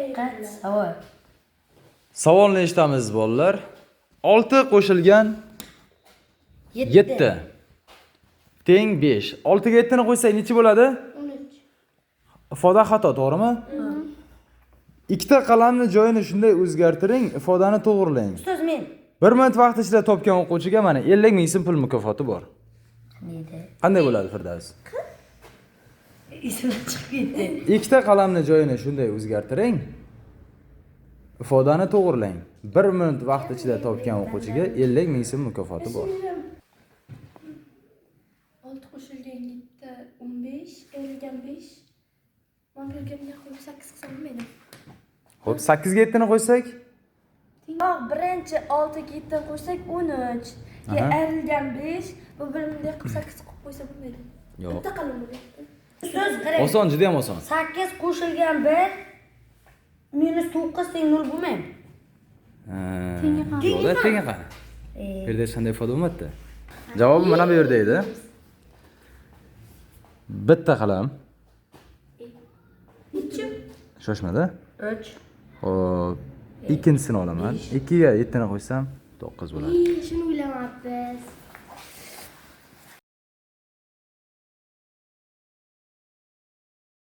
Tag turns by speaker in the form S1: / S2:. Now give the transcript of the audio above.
S1: Diqqat, savol.
S2: Savolni eshitamiz bolalar. 6 qo'shilgan 7 teng 5. 6 ga 7 ni qo'ysak necha bo'ladi?
S3: 13.
S2: Ifoda xato, to'g'rimi? Ikkita qalamni joyini shunday o'zgartiring, ifodani to'g'rilang.
S1: Ustoz men.
S2: 1 minut vaqt ichida topgan o'quvchiga mana 50 ming so'm pul mukofoti bor.
S1: Neydi?
S2: Qanday bo'ladi Firdavs?
S1: Esimdan chiqib ketdi.
S2: Ikkita qalamni joyini shunday o'zgartiring, ifodani to'g'rilang. 1 minut vaqt ichida topgan o'quvchiga 50 ming so'm mukofoti bor.
S3: 6 qo'shilgan 7 15, erilgan 5. Manga kelgan qo'yib 8 qilsam bo'lmaydi.
S2: Xo'p, 8 ga 7 ni qo'ysak?
S3: Yo'q, birinchi 6 ga 7 qo'ysak 13. Keyin erilgan 5, bu birimda qilib 8 qilib qo'ysa bo'lmaydi.
S2: Yo'q.
S3: Bitta qalam bo'lyapti.
S1: Ustoz qarang.
S2: Oson, juda ham oson.
S1: 8 qo'shilgan 1 minus 9 teng 0 bo'lmaydi.
S2: Yo'q, tenga qara. Bu yerda hech qanday ifoda bo'lmaydi. Javob mana bu yerda edi. Bitta qalam.
S3: Necha?
S2: Shoshmada.
S1: 3.
S2: Xo'p, ikkinchisini olaman. 2 ga 7 ni qo'ysam 9 bo'ladi.
S3: Shuni o'ylamayapmiz.